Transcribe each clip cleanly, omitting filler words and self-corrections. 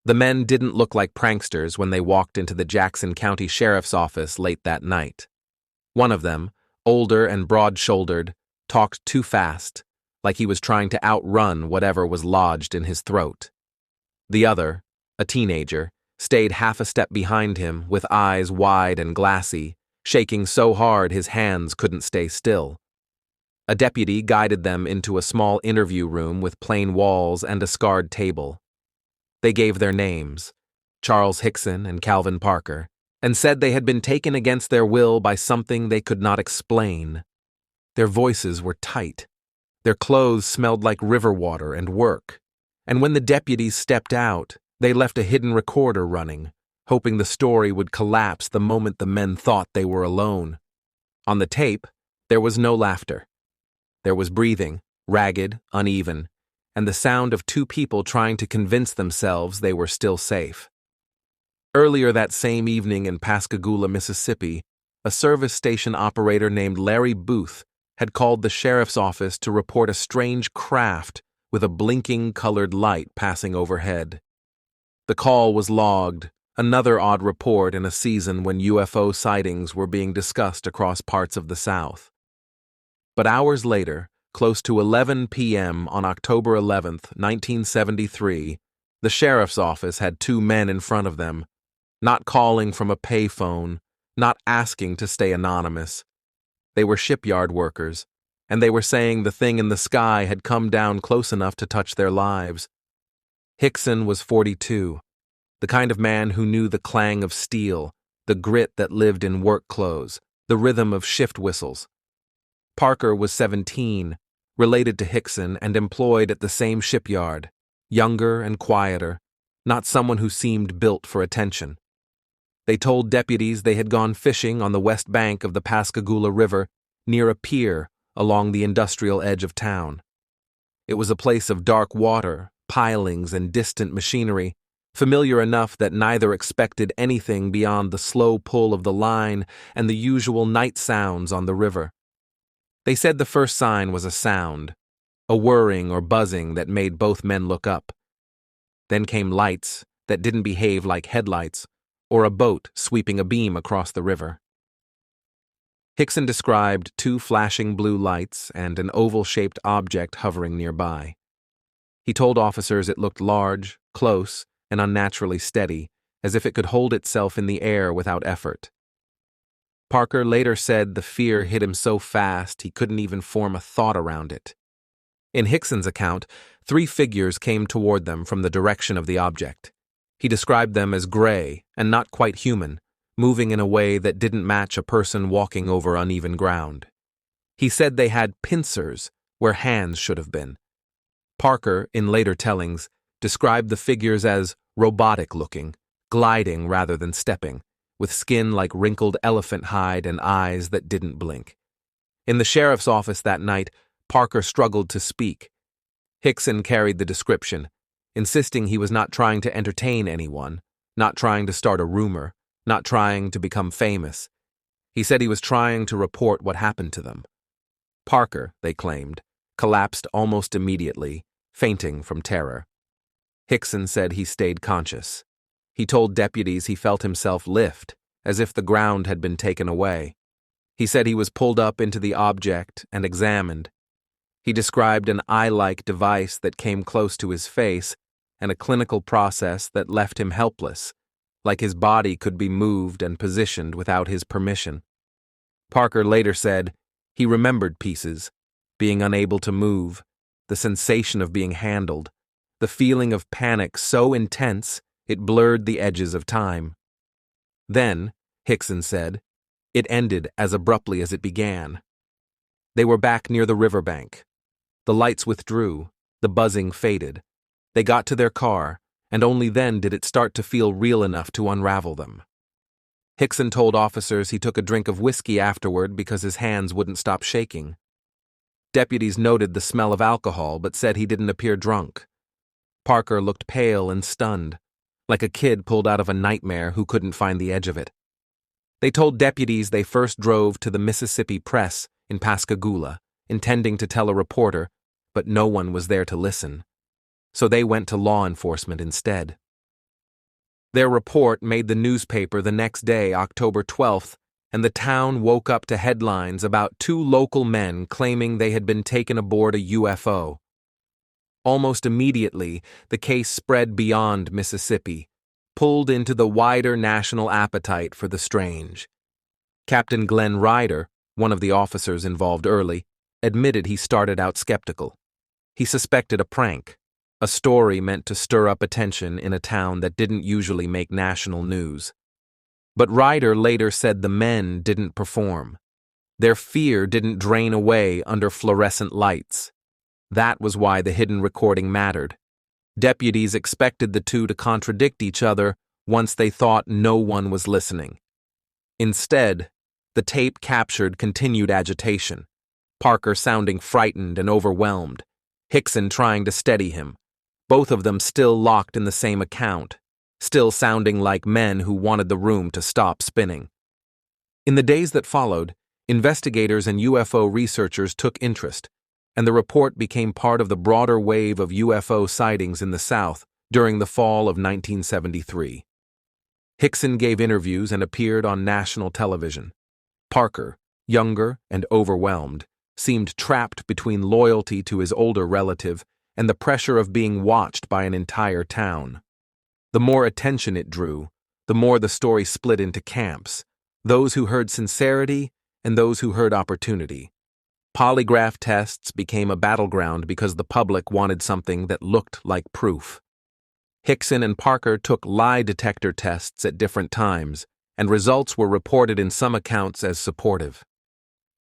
The men didn't look like pranksters when they walked into the Jackson County Sheriff's Office late that night. One of them, older and broad-shouldered, talked too fast, like he was trying to outrun whatever was lodged in his throat. The other, a teenager, stayed half a step behind him with eyes wide and glassy, shaking so hard his hands couldn't stay still. A deputy guided them into a small interview room with plain walls and a scarred table. They gave their names, Charles Hickson and Calvin Parker, and said they had been taken against their will by something they could not explain. Their voices were tight. Their clothes smelled like river water and work. And when the deputies stepped out, they left a hidden recorder running, hoping the story would collapse the moment the men thought they were alone. On the tape, there was no laughter. There was breathing, ragged, uneven, and the sound of two people trying to convince themselves they were still safe. Earlier that same evening in Pascagoula, Mississippi, a service station operator named Larry Booth had called the sheriff's office to report a strange craft with a blinking colored light passing overhead. The call was logged, another odd report in a season when UFO sightings were being discussed across parts of the South. But hours later, close to 11 p.m. on October 11, 1973, the sheriff's office had two men in front of them, not calling from a payphone, not asking to stay anonymous. They were shipyard workers, and they were saying the thing in the sky had come down close enough to touch their lives. Hickson was 42, the kind of man who knew the clang of steel, the grit that lived in work clothes, the rhythm of shift whistles. Parker was 17, related to Hickson and employed at the same shipyard, younger and quieter, not someone who seemed built for attention. They told deputies they had gone fishing on the west bank of the Pascagoula River near a pier along the industrial edge of town. It was a place of dark water, pilings, and distant machinery, familiar enough that neither expected anything beyond the slow pull of the line and the usual night sounds on the river. They said the first sign was a sound, a whirring or buzzing that made both men look up. Then came lights that didn't behave like headlights, or a boat sweeping a beam across the river. Hickson described two flashing blue lights and an oval-shaped object hovering nearby. He told officers it looked large, close, and unnaturally steady, as if it could hold itself in the air without effort. Parker later said the fear hit him so fast he couldn't even form a thought around it. In Hickson's account, three figures came toward them from the direction of the object. He described them as gray and not quite human, moving in a way that didn't match a person walking over uneven ground. He said they had pincers where hands should have been. Parker, in later tellings, described the figures as robotic-looking, gliding rather than stepping, with skin like wrinkled elephant hide and eyes that didn't blink. In the sheriff's office that night, Parker struggled to speak. Hickson carried the description, insisting he was not trying to entertain anyone, not trying to start a rumor, not trying to become famous. He said he was trying to report what happened to them. Parker, they claimed, collapsed almost immediately, fainting from terror. Hickson said he stayed conscious. He told deputies he felt himself lift, as if the ground had been taken away. He said he was pulled up into the object and examined. He described an eye-like device that came close to his face and a clinical process that left him helpless, like his body could be moved and positioned without his permission. Parker later said he remembered pieces, being unable to move, the sensation of being handled, the feeling of panic so intense it blurred the edges of time. Then, Hickson said, it ended as abruptly as it began. They were back near the riverbank. The lights withdrew, the buzzing faded. They got to their car, and only then did it start to feel real enough to unravel them. Hickson told officers he took a drink of whiskey afterward because his hands wouldn't stop shaking. Deputies noted the smell of alcohol but said he didn't appear drunk. Parker looked pale and stunned, like a kid pulled out of a nightmare who couldn't find the edge of it. They told deputies they first drove to the Mississippi Press in Pascagoula, intending to tell a reporter, but no one was there to listen. So they went to law enforcement instead. Their report made the newspaper the next day, October 12th, and the town woke up to headlines about two local men claiming they had been taken aboard a UFO. Almost immediately, the case spread beyond Mississippi, pulled into the wider national appetite for the strange. Captain Glenn Ryder, one of the officers involved early, admitted he started out skeptical. He suspected a prank, a story meant to stir up attention in a town that didn't usually make national news. But Ryder later said the men didn't perform. Their fear didn't drain away under fluorescent lights. That was why the hidden recording mattered. Deputies expected the two to contradict each other once they thought no one was listening. Instead, the tape captured continued agitation, Parker sounding frightened and overwhelmed, Hickson trying to steady him, both of them still locked in the same account, still sounding like men who wanted the room to stop spinning. In the days that followed, investigators and UFO researchers took interest, and the report became part of the broader wave of UFO sightings in the South during the fall of 1973. Hickson gave interviews and appeared on national television. Parker, younger and overwhelmed, seemed trapped between loyalty to his older relative and the pressure of being watched by an entire town. The more attention it drew, the more the story split into camps, those who heard sincerity and those who heard opportunity. Polygraph tests became a battleground because the public wanted something that looked like proof. Hickson and Parker took lie detector tests at different times, and results were reported in some accounts as supportive.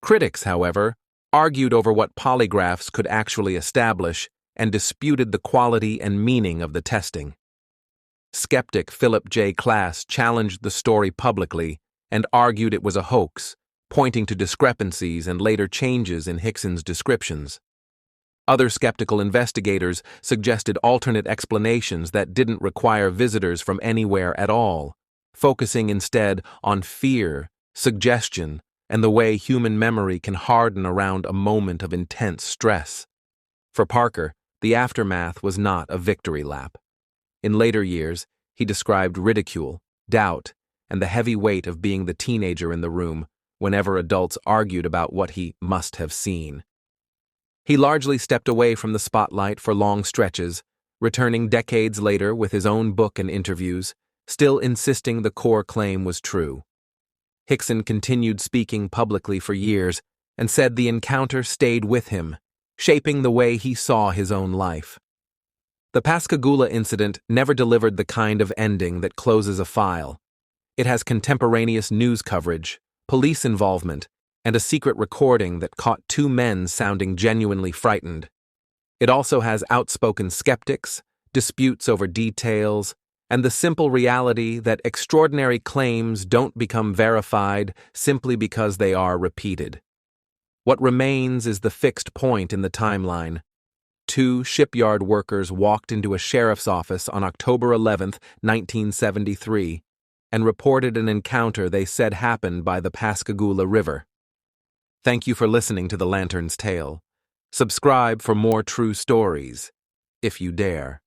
Critics, however, argued over what polygraphs could actually establish and disputed the quality and meaning of the testing. Skeptic Philip J. Klass challenged the story publicly and argued it was a hoax, pointing to discrepancies and later changes in Hickson's descriptions. Other skeptical investigators suggested alternate explanations that didn't require visitors from anywhere at all, focusing instead on fear, suggestion, and the way human memory can harden around a moment of intense stress. For Parker, the aftermath was not a victory lap. In later years, he described ridicule, doubt, and the heavy weight of being the teenager in the room whenever adults argued about what he must have seen. He largely stepped away from the spotlight for long stretches, returning decades later with his own book and interviews, still insisting the core claim was true. Hickson continued speaking publicly for years and said the encounter stayed with him, shaping the way he saw his own life. The Pascagoula incident never delivered the kind of ending that closes a file. It has contemporaneous news coverage, police involvement, and a secret recording that caught two men sounding genuinely frightened. It also has outspoken skeptics, disputes over details, and the simple reality that extraordinary claims don't become verified simply because they are repeated. What remains is the fixed point in the timeline. Two shipyard workers walked into a sheriff's office on October 11, 1973, and reported an encounter they said happened by the Pascagoula River. Thank you for listening to The Lantern's Tale. Subscribe for more true stories, if you dare.